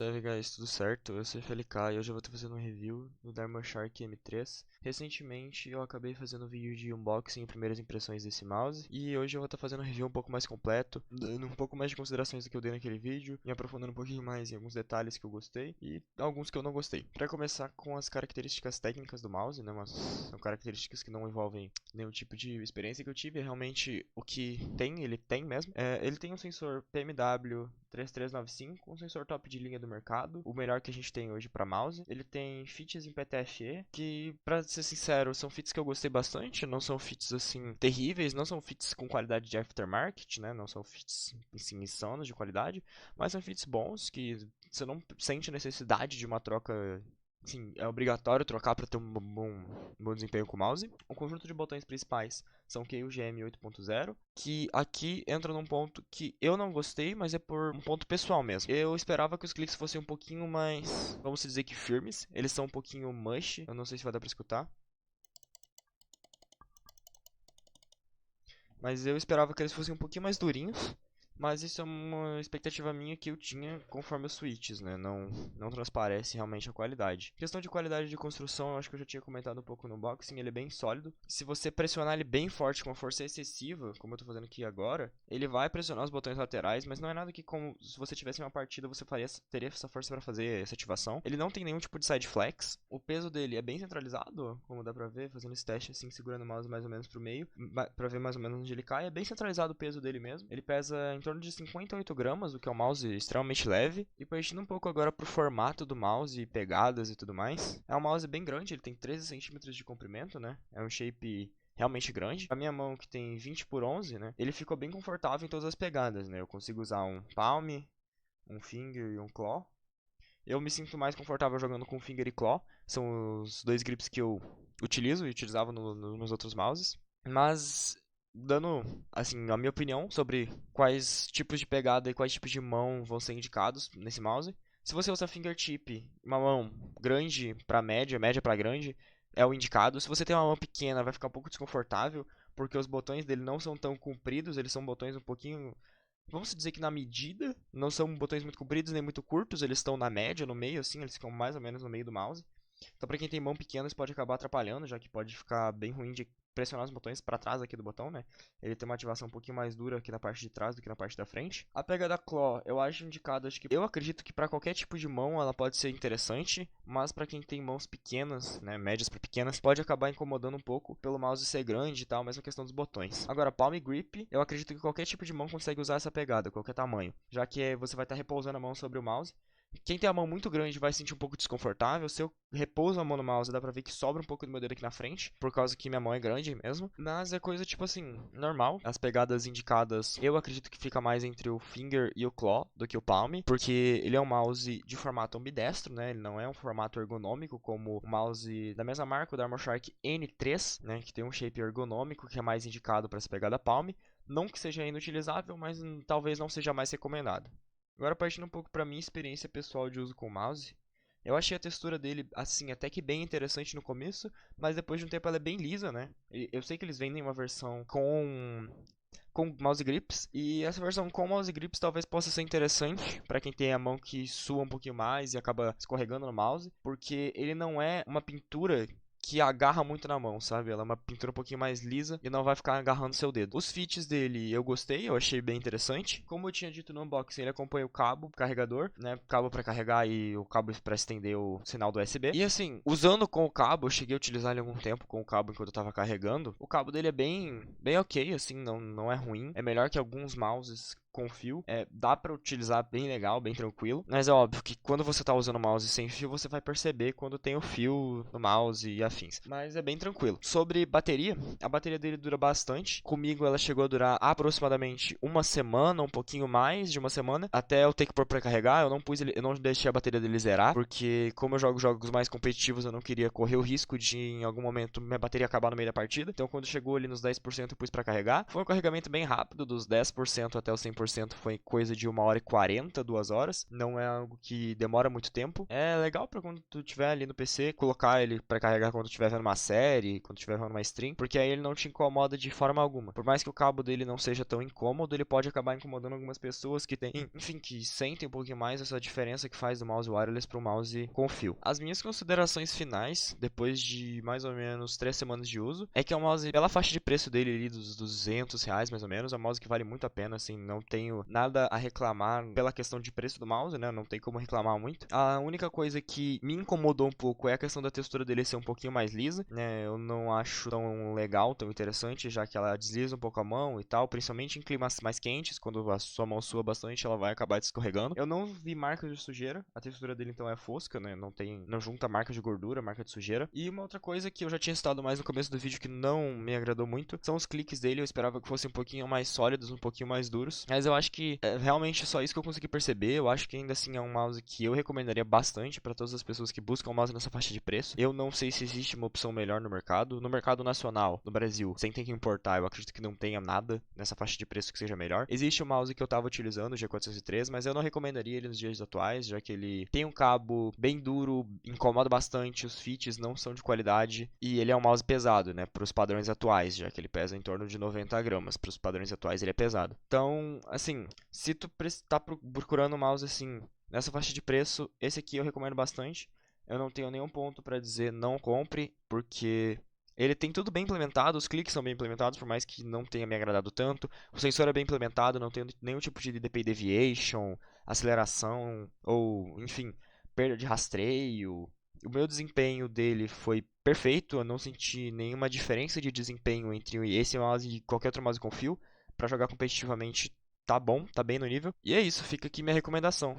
Salve guys, tudo certo? Eu sou o FLK e hoje eu vou estar fazendo um review do DarmoShark M3. Recentemente eu acabei fazendo um vídeo de unboxing e primeiras impressões desse mouse, e hoje eu vou estar fazendo um review um pouco mais completo, dando um pouco mais de considerações do que eu dei naquele vídeo, me aprofundando um pouquinho mais em alguns detalhes que eu gostei e alguns que eu não gostei. Para começar com as características técnicas do mouse, né, mas são características que não envolvem nenhum tipo de experiência que eu tive, é realmente o que tem, ele tem mesmo. Ele tem um sensor PMW 3395, um sensor top de linha do mercado, o melhor que a gente tem hoje para mouse. Ele tem fits em PTFE, que, pra ser sincero, são fits que eu gostei bastante, não são fits assim terríveis, não são fits com qualidade de aftermarket, né? Não são fits assim, insanos de qualidade, mas são fits bons que você não sente necessidade de uma troca. Sim, é obrigatório trocar para ter um bom desempenho com o mouse. O conjunto de botões principais são QGM 8.0, que aqui entra num ponto que eu não gostei, mas é por um ponto pessoal mesmo. Eu esperava que os cliques fossem um pouquinho mais, vamos dizer que firmes. Eles são um pouquinho mush, eu não sei se vai dar pra escutar. Mas eu esperava que eles fossem um pouquinho mais durinhos. Mas isso é uma expectativa minha que eu tinha conforme os switches, né? Não transparece realmente a qualidade. Questão de qualidade de construção, eu acho que eu já tinha comentado um pouco no unboxing, ele é bem sólido. Se você pressionar ele bem forte com uma força excessiva, como eu tô fazendo aqui agora, ele vai pressionar os botões laterais, mas não é nada que, como se você tivesse uma partida, você teria essa força para fazer essa ativação. Ele não tem nenhum tipo de side flex. O peso dele é bem centralizado, como dá pra ver, fazendo esse teste assim, segurando o mouse mais ou menos pro meio, pra ver mais ou menos onde ele cai. É bem centralizado o peso dele mesmo. Ele pesa em torno de 58 gramas, o que é um mouse extremamente leve. E partindo um pouco agora pro formato do mouse, pegadas e tudo mais, é um mouse bem grande, ele tem 13 centímetros de comprimento, né? É um shape realmente grande. A minha mão, que tem 20 por 11, né? Ele ficou bem confortável em todas as pegadas, né? Eu consigo usar um palm, um finger e um claw. Eu me sinto mais confortável jogando com finger e claw. São os dois grips que eu utilizo e utilizava nos meus outros mouses. Mas, dando, assim, a minha opinião sobre quais tipos de pegada e quais tipos de mão vão ser indicados nesse mouse. Se você usa fingertip, uma mão grande para média, média para grande, é o indicado. Se você tem uma mão pequena, vai ficar um pouco desconfortável, porque os botões dele não são tão compridos, eles são botões um pouquinho, vamos dizer que na medida, não são botões muito compridos nem muito curtos, eles estão na média, no meio, assim, eles ficam mais ou menos no meio do mouse. Então, pra quem tem mão pequena, isso pode acabar atrapalhando, já que pode ficar bem ruim de pressionar os botões para trás aqui do botão, né? Ele tem uma ativação um pouquinho mais dura aqui na parte de trás do que na parte da frente. A pegada claw, eu acho indicada, acho que eu acredito que para qualquer tipo de mão ela pode ser interessante, mas para quem tem mãos pequenas, né, médias para pequenas, pode acabar incomodando um pouco pelo mouse ser grande e tal, mesma questão dos botões. Agora, palm grip, eu acredito que qualquer tipo de mão consegue usar essa pegada, qualquer tamanho, já que você vai estar repousando a mão sobre o mouse. Quem tem a mão muito grande vai se sentir um pouco desconfortável. Se eu repouso a mão no mouse, dá pra ver que sobra um pouco do meu dedo aqui na frente, por causa que minha mão é grande mesmo. Mas é coisa, tipo assim, normal. As pegadas indicadas, eu acredito que fica mais entre o finger e o claw do que o palm, porque ele é um mouse de formato ambidestro, né? Ele não é um formato ergonômico como o mouse da mesma marca, o da DarmoShark N3, né? Que tem um shape ergonômico que é mais indicado para essa pegada palm. Não que seja inutilizável, mas talvez não seja mais recomendado. Agora, partindo um pouco para minha experiência pessoal de uso com o mouse, eu achei a textura dele, assim, até que bem interessante no começo, mas depois de um tempo ela é bem lisa, né? Eu sei que eles vendem uma versão com mouse grips, e essa versão com mouse grips talvez possa ser interessante para quem tem a mão que sua um pouquinho mais e acaba escorregando no mouse, porque ele não é uma pintura que agarra muito na mão, sabe? Ela é uma pintura um pouquinho mais lisa e não vai ficar agarrando seu dedo. Os fits dele eu gostei, eu achei bem interessante. Como eu tinha dito no unboxing, ele acompanha o cabo carregador, né? Cabo para carregar e o cabo para estender o sinal do USB. E assim, usando com o cabo, eu cheguei a utilizar ele algum tempo com o cabo enquanto eu tava carregando. O cabo dele é bem ok, assim, não é ruim. É melhor que alguns mouses com fio, dá pra utilizar bem legal, bem tranquilo, mas é óbvio que quando você tá usando o mouse sem fio, você vai perceber quando tem o fio no mouse e afins, mas é bem tranquilo. Sobre bateria, a bateria dele dura bastante, comigo ela chegou a durar aproximadamente uma semana, um pouquinho mais de uma semana, até eu ter que pôr pra carregar. Eu não deixei a bateria dele zerar, porque como eu jogo jogos mais competitivos, eu não queria correr o risco de em algum momento minha bateria acabar no meio da partida, então quando chegou ali nos 10% eu pus pra carregar. Foi um carregamento bem rápido, dos 10% até os 100%, 100% foi coisa de 1h40, 2 horas. Não é algo que demora muito tempo. É legal pra quando tu tiver ali no PC, colocar ele pra carregar quando tu estiver vendo uma série, quando tu estiver vendo uma stream, porque aí ele não te incomoda de forma alguma. Por mais que o cabo dele não seja tão incômodo, ele pode acabar incomodando algumas pessoas que tem, enfim, que sentem um pouquinho mais essa diferença que faz do mouse wireless pro mouse com fio. As minhas considerações finais, depois de mais ou menos 3 semanas de uso, é que é um mouse, pela faixa de preço dele ali, dos R$ 200 mais ou menos, é um mouse que vale muito a pena, assim, não tenho nada a reclamar pela questão de preço do mouse, né, não tem como reclamar muito. A única coisa que me incomodou um pouco é a questão da textura dele ser um pouquinho mais lisa, né, eu não acho tão legal, tão interessante, já que ela desliza um pouco a mão e tal, principalmente em climas mais quentes, quando a sua mão sua bastante, ela vai acabar escorregando. Eu não vi marcas de sujeira, a textura dele então é fosca, né, não junta marca de gordura, marca de sujeira. E uma outra coisa que eu já tinha citado mais no começo do vídeo que não me agradou muito, são os cliques dele, eu esperava que fossem um pouquinho mais sólidos, um pouquinho mais duros, mas eu acho que é realmente só isso que eu consegui perceber. Eu acho que ainda assim é um mouse que eu recomendaria bastante para todas as pessoas que buscam um mouse nessa faixa de preço. Eu não sei se existe uma opção melhor no mercado nacional, no Brasil, sem ter que importar, eu acredito que não tenha nada nessa faixa de preço que seja melhor. Existe o mouse que eu tava utilizando, o G403, mas eu não recomendaria ele nos dias atuais, já que ele tem um cabo bem duro, incomoda bastante, os fits não são de qualidade e ele é um mouse pesado, né, para os padrões atuais, já que ele pesa em torno de 90 gramas, para os padrões atuais ele é pesado. Então, assim, se tu tá procurando um mouse assim, nessa faixa de preço, esse aqui eu recomendo bastante. Eu não tenho nenhum ponto para dizer não compre, porque ele tem tudo bem implementado, os cliques são bem implementados, por mais que não tenha me agradado tanto. O sensor é bem implementado, não tem nenhum tipo de DPI deviation, aceleração ou, enfim, perda de rastreio. O meu desempenho dele foi perfeito, eu não senti nenhuma diferença de desempenho entre esse mouse e qualquer outro mouse com fio. Para jogar competitivamente tá bom, tá bem no nível. E é isso, fica aqui minha recomendação.